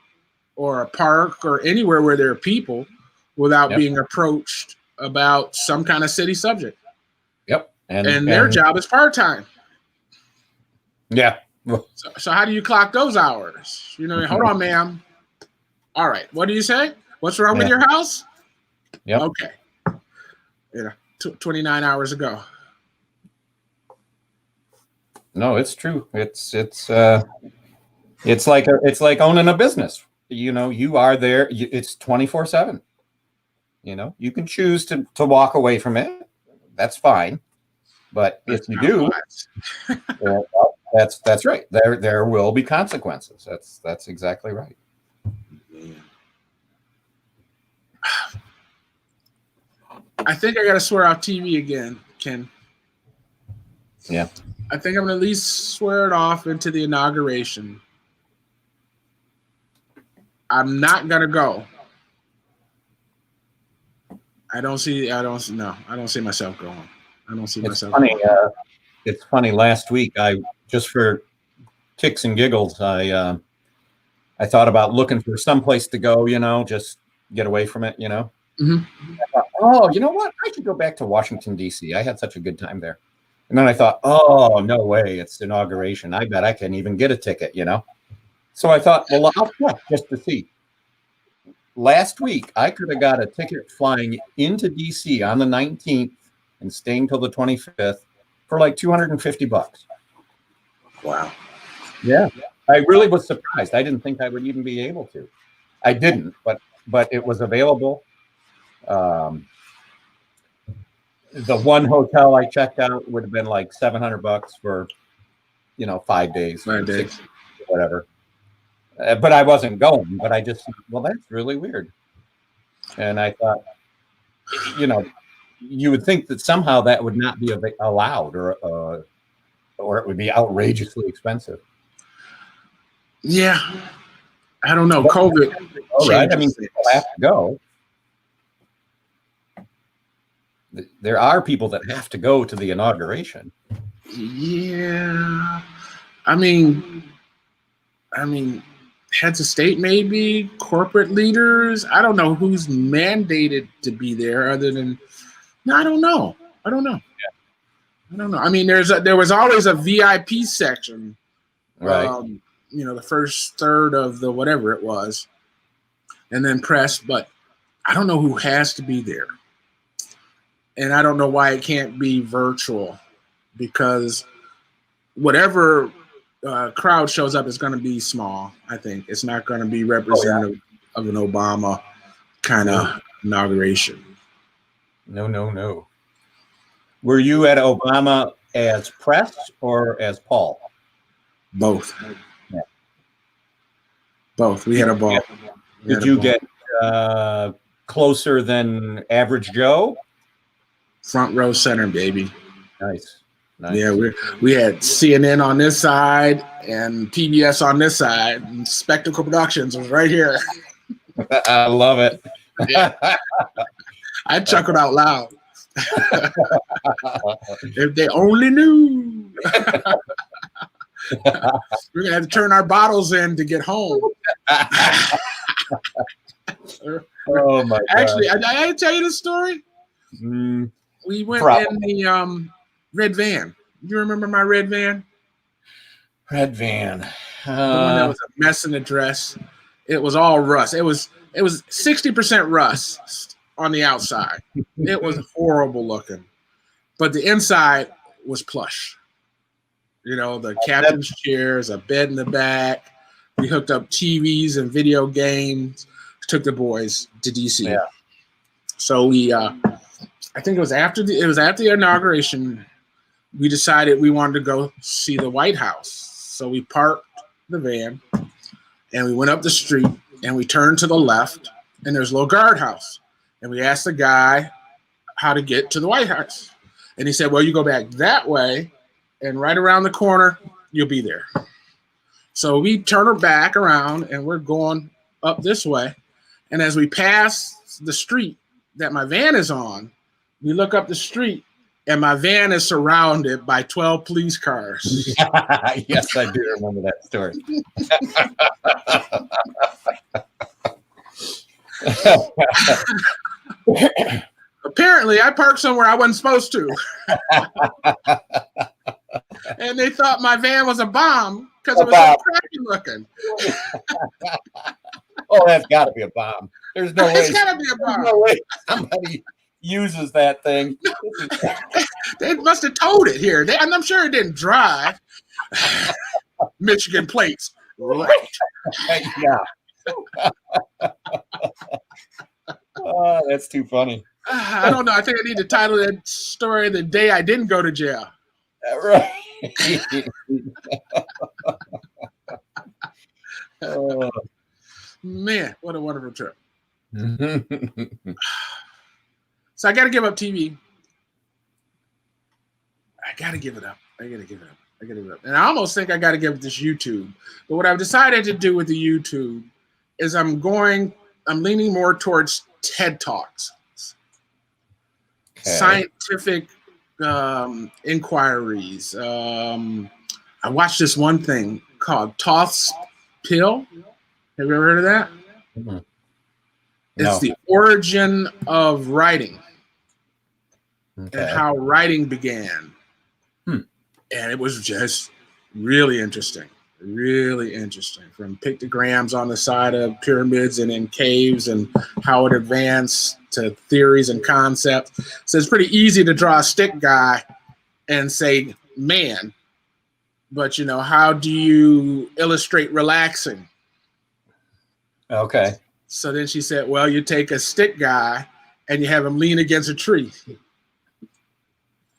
or a park or anywhere where there are people without being approached about some kind of city subject. Yep. And their job is part-time. Yeah. So how do you clock those hours? Hold on, ma'am. All right. What do you say? What's wrong with your house? Yep. Okay. 29 hours ago. No, it's true. It's like owning a business. You are there. It's 24/7. You can choose to walk away from it. That's fine. But if you do, that's right. There will be consequences. That's exactly right. I think I got to swear out TV again, Ken. Yeah. I think I'm going to at least swear it off into the inauguration. I'm not going to go. I don't see myself going. I don't see myself going. It's funny. Last week, just for kicks and giggles, I thought about looking for some place to go, just get away from it, Mm-hmm. I thought, oh, you know what? I should go back to Washington, D.C. I had such a good time there. And then I thought, oh, no way. It's inauguration. I bet I can't even get a ticket, So I thought, well, I'll check just to see. Last week, I could have got a ticket flying into D.C. on the 19th and staying till the 25th for like $250. Wow. Yeah. I really was surprised. I didn't think I would even be able to. I didn't, but it was available. The one hotel I checked out would have been like $700 for, 5 days, 5 days, whatever. But I wasn't going. But I just, well, that's really weird. And I thought, you would think that somehow that would not be allowed, or it would be outrageously expensive. Yeah, I don't know. COVID. All right. I mean, people have to go. There are people that have to go to the inauguration. Yeah, I mean, heads of state, maybe corporate leaders. I don't know who's mandated to be there, other than. No, I don't know. Yeah. I don't know. I mean, there was always a VIP section, right? The first third of the whatever it was, and then press. But I don't know who has to be there. And I don't know why it can't be virtual, because whatever crowd shows up is going to be small. I think it's not going to be representative of an Obama kind of inauguration. No. Were you at Obama as press or as Paul? Both. Yeah. Both. We had a ball. Did you get closer than average Joe? Front row center, baby. Nice. Yeah, we had CNN on this side and PBS on this side, and Spectacle Productions was right here. I love it. Yeah. I chuckled out loud. If they only knew. We're gonna have to turn our bottles in to get home. Oh my God. Actually, I tell you the story. We went in the red van. You remember my red van? Red van. The one that was a mess in the dress. It was all rust. It was 60% rust on the outside. It was horrible looking, but the inside was plush. The captain's chairs, a bed in the back. We hooked up TVs and video games, took the boys to DC. Yeah. So we, I think it was after the inauguration, we decided we wanted to go see the White House. So we parked the van and we went up the street and we turned to the left and there's a little guardhouse. And we asked the guy how to get to the White House. And he said, well, you go back that way and right around the corner, you'll be there. So we turn her back around and we're going up this way. And as we pass the street that my van is on, we look up the street and my van is surrounded by 12 police cars. Yes, I do remember that story. Apparently, I parked somewhere I wasn't supposed to. And they thought my van was a bomb because it was so crappy looking. Oh, that's got to be a bomb. There's no way. It's got to be a bomb. There's no way somebody uses that thing. They must have towed it here. I'm sure it didn't drive. Michigan plates. Right. Yeah. Oh, that's too funny. I don't know. I think I need to title that story "The Day I Didn't Go to Jail." Right. Oh. Man, what a wonderful trip. So I got to give up TV. I got to give it up. And I almost think I got to give it this YouTube. But what I've decided to do with the YouTube is I'm leaning more towards TED Talks. Okay. Scientific inquiries. I watched this one thing called Toth's Pill. Have you ever heard of that? Mm-hmm. It's the origin of writing and how writing began. And it was just really interesting. From pictograms on the side of pyramids and in caves and how it advanced to theories and concepts. So it's pretty easy to draw a stick guy and say, man, but how do you illustrate relaxing? Okay. So then she said, well, you take a stick guy and you have him lean against a tree.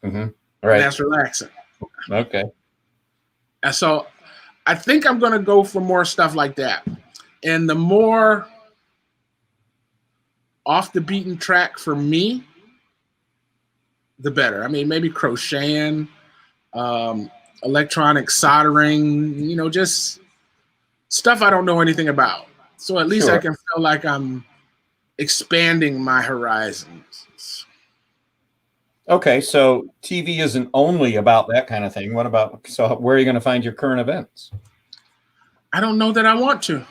Mm-hmm. Right. And that's relaxing. Okay. And so I think I'm going to go for more stuff like that. And the more off the beaten track for me, the better. I mean, maybe crocheting, electronic soldering, just stuff I don't know anything about. So at least I can feel like I'm expanding my horizons. Okay, so TV isn't only about that kind of thing. What about, so where are you going to find your current events? I don't know that I want to.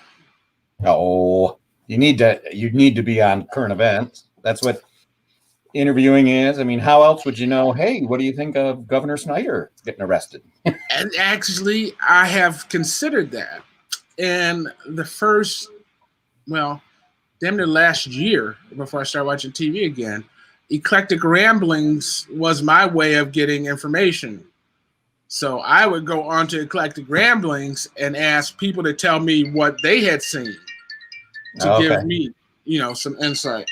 Oh, you need to be on current events. That's what interviewing is. I mean, how else would you know, hey, what do you think of Governor Snyder getting arrested? And actually, I have considered that. And the first, damn near last year, before I started watching TV again, Eclectic Ramblings was my way of getting information. So I would go on to Eclectic Ramblings and ask people to tell me what they had seen to give me, some insight.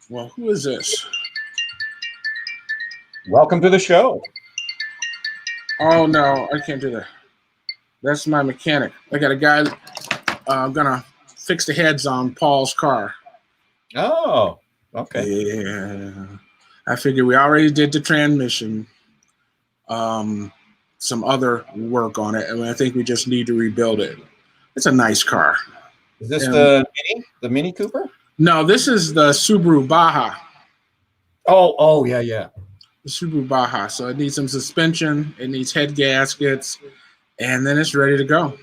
Well, who is this? Welcome to the show. Oh, no, I can't do that. That's my mechanic. I got a guy gonna fix the heads on Paul's car. Oh, okay. Yeah. I figured we already did the transmission. Some other work on it. And I think we just need to rebuild it. It's a nice car. Is this the Mini Cooper? No, this is the Subaru Baja. Oh, yeah. The Subaru Baja. So it needs some suspension. It needs head gaskets. And then it's ready to go.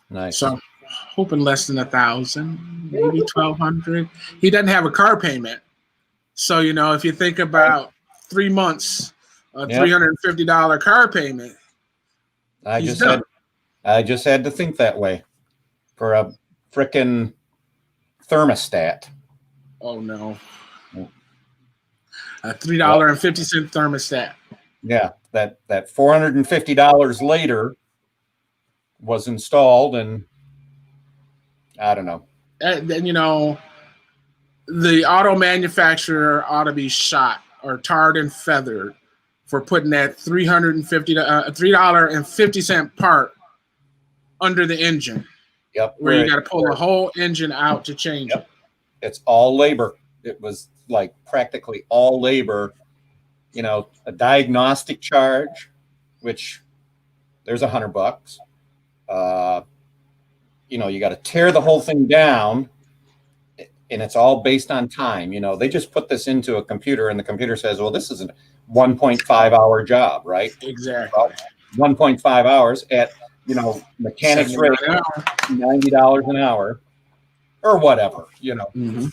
Nice. So hoping less than 1,000, maybe 1,200. He doesn't have a car payment. So, if you think about 3 months, a $350 car payment. I just had to think that way for a frickin' thermostat. Oh no. A $3.50 thermostat. Yeah, that $450 later was installed, and I don't know. And then, the auto manufacturer ought to be shot or tarred and feathered for putting that $3.50 part under the engine, Yep. where you got to pull the whole engine out to change it. It's all labor. It was like practically all labor. A diagnostic charge, which there's $100. You got to tear the whole thing down, and it's all based on time. They just put this into a computer, and the computer says, well, this is a 1.5 hour job, right? Exactly. Well, 1.5 hours at, mechanics rate, $90 an hour or whatever, Mm-hmm.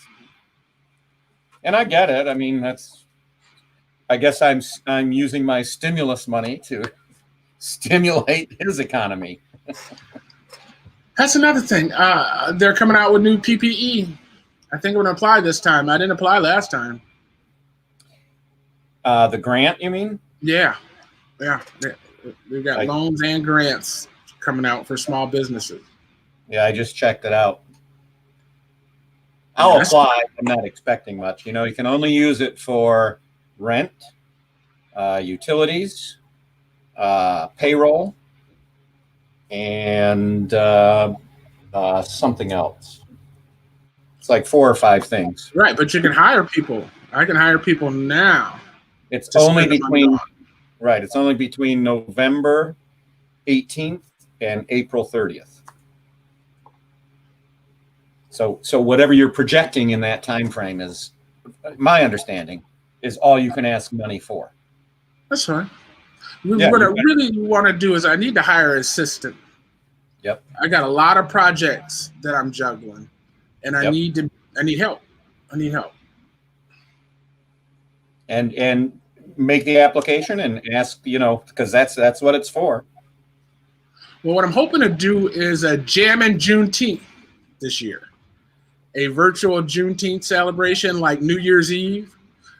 And I get it. I mean, I guess I'm using my stimulus money to stimulate his economy. That's another thing. They're coming out with new PPE. I think I'm going to apply this time. I didn't apply last time. The grant, you mean? Yeah. We've got loans and grants coming out for small businesses. Yeah, I just checked it out. I'll apply. I'm not expecting much. You can only use it for rent, utilities, payroll, and something else. It's like 4 or 5 things. Right, but you can hire people. I can hire people now. It's only between It's only between November 18th and April 30th. So whatever you're projecting in that time frame is, my understanding, is all you can ask money for. That's fine. What I really want to do is I need to hire an assistant. Yep. I got a lot of projects that I'm juggling, and I need help. I need help. And make the application and ask, because that's what it's for. Well, what I'm hoping to do is a Jammin' Juneteenth this year. A virtual Juneteenth celebration like New Year's Eve,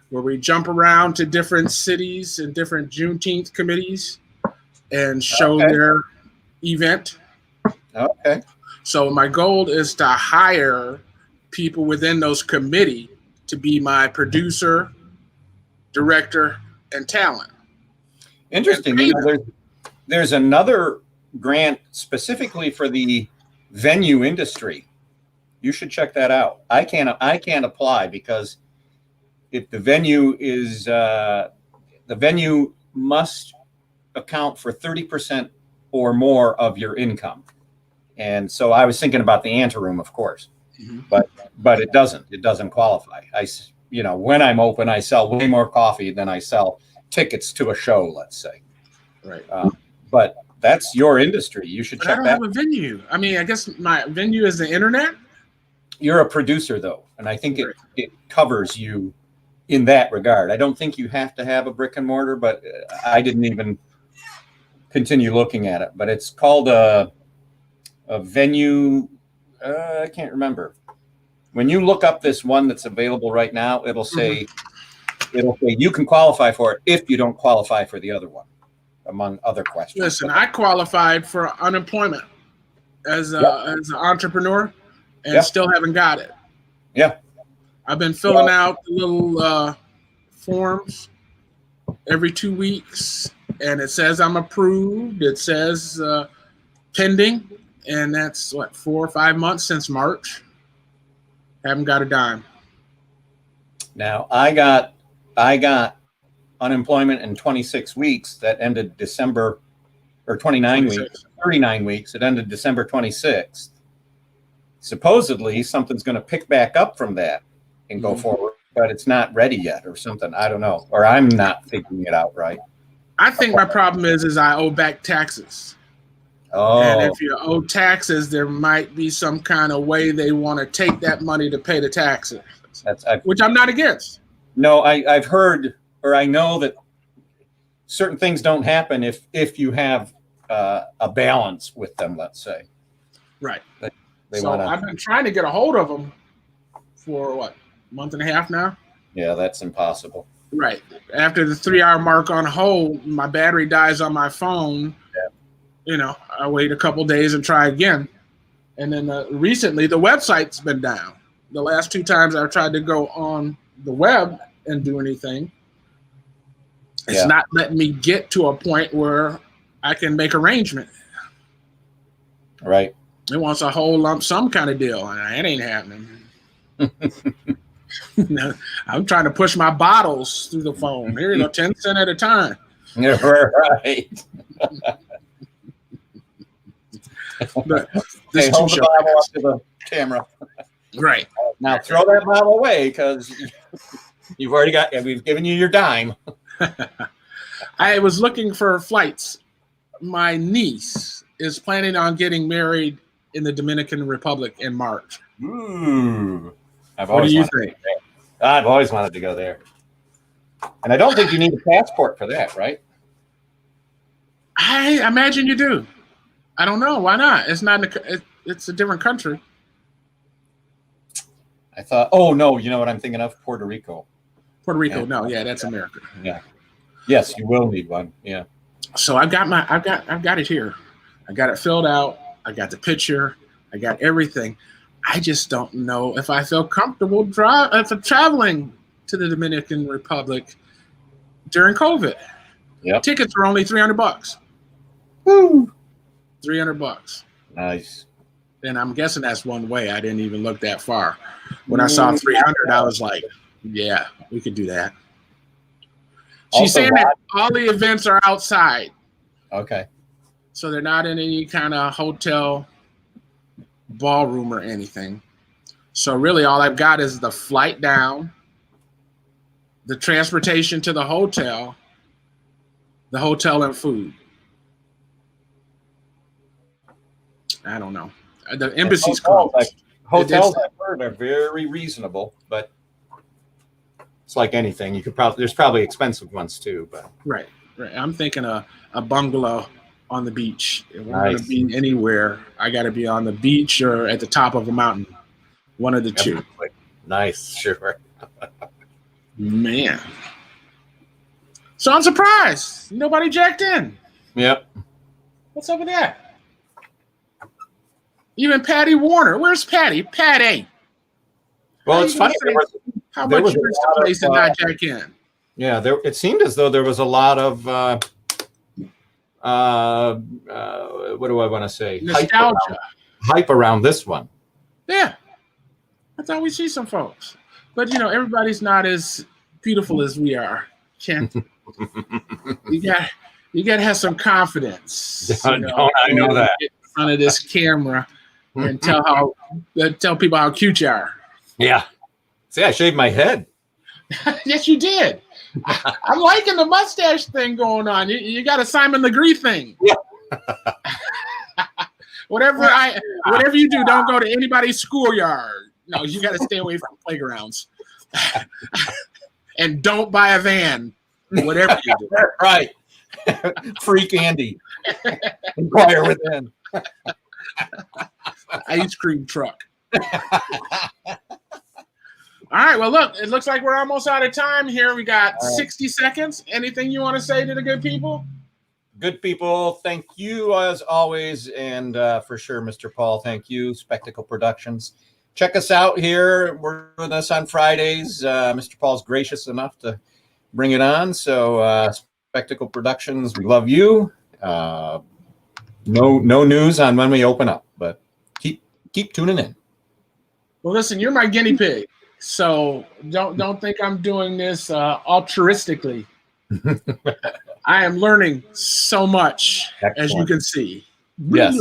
where we jump around to different cities and different Juneteenth committees and show their event. Okay. So my goal is to hire people within those committee to be my producer, director, and talent. Interesting. There's another grant specifically for the venue industry. You should check that out. I can't apply because if the venue is the venue must account for 30% or more of your income. And so I was thinking about the anteroom, of course, but it doesn't qualify. When I'm open, I sell way more coffee than I sell tickets to a show, let's say. Right. But that's your industry. You should check that. I don't have a venue. I mean, I guess my venue is the internet. You're a producer, though, and I think it covers you in that regard. I don't think you have to have a brick and mortar, but I didn't even continue looking at it. But it's called a venue. I can't remember. When you look up this one that's available right now, it'll say you can qualify for it if you don't qualify for the other one, among other questions. Listen, I qualified for unemployment as an entrepreneur. And still haven't got it. Yeah. I've been filling out the little forms every 2 weeks, and it says I'm approved. It says pending, and that's 4 or 5 months since March. Haven't got a dime. Now I got unemployment in 26 weeks that ended December, or 29 weeks, 39 weeks. It ended December 26th. Supposedly something's going to pick back up from that and go forward, but it's not ready yet or something. I don't know, or I'm not figuring it out right. I think my problem is I owe back taxes. Oh. And if you owe taxes, there might be some kind of way they want to take that money to pay the taxes, which I'm not against. No, I've heard, or I know that certain things don't happen if you have a balance with them, let's say. Right. I've been trying to get a hold of them for a month and a half now. Yeah, that's impossible. Right. After the 3-hour mark on hold, my battery dies on my phone. Yeah. I wait a couple days and try again. And then recently, the website's been down. The last 2 times I've tried to go on the web and do anything, it's not letting me get to a point where I can make arrangement. Right. It wants a whole lump sum kind of deal, and it ain't happening. I'm trying to push my bottles through the phone. Here you go, 10 cents at a time. Yeah, right. But Hey, hold the bottle up to the camera. Right. Now throw that bottle away because you've already got. We've given you your dime. I was looking for flights. My niece is planning on getting married in the Dominican Republic in March. Ooh. What do you think? I've always wanted to go there. And I don't think you need a passport for that, right? I imagine you do. I don't know. Why not? It's not. It's a different country. I thought, oh no, you know what I'm thinking of? Puerto Rico. Puerto Rico. No, yeah, that's America. Yeah. Yes, you will need one. Yeah. So I've got it here. I got it filled out. I got the picture. I got everything. I just don't know if I feel comfortable traveling to the Dominican Republic during COVID. Yeah. Tickets were only $300. Woo. $300. Nice. And I'm guessing that's one way. I didn't even look that far. When I saw 300, I was like, yeah, we could do that. She's Also, saying that all the events are outside. Okay. So they're not in any kind of hotel ballroom or anything. So really all I've got is the flight down, the transportation to the hotel and food. I don't know. The embassy's closed. Hotels I've heard are very reasonable, but it's like anything. You could there's probably expensive ones too, but Right. I'm thinking a bungalow on the beach. If I'm Nice. going to be anywhere, I got to be on the beach or at the top of a mountain. One of the two. Nice, sure. Man. So I'm surprised. Nobody jacked in. Yep. What's up with that? Even Patty Warner. Where's Patty? Patty. Well, How it's you funny. gonna say- How there much was you a reached lot the place of, and not jack in? Yeah, it seemed as though there was a lot of what do I want to say? Nostalgia. Hype around this one. Yeah. I thought we'd see some folks. But, everybody's not as beautiful as we are. Can't. You got to have some confidence. I know that. Get in front of this camera and tell people how cute you are. Yeah. See, I shaved my head. Yes, you did. I'm liking the mustache thing going on. You got a Simon Legree thing. Yeah. Whatever you do, don't go to anybody's schoolyard. No, you got to stay away from playgrounds. And don't buy a van. Whatever you do. Right. Free candy. Inquire within. Ice cream truck. All right. Well, look, it looks like we're almost out of time here. We got 60 seconds. Anything you want to say to the good people? Good people, thank you as always. And for sure, Mr. Paul, thank you. Spectacle Productions. Check us out here. We're with us on Fridays. Mr. Paul's gracious enough to bring it on. So Spectacle Productions, we love you. No news on when we open up, but keep tuning in. Well, listen, you're my guinea pig. So don't think I'm doing this altruistically. I am learning so much, as you can see. Yes.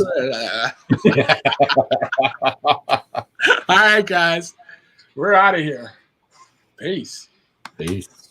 All right, guys. We're out of here. Peace. Peace.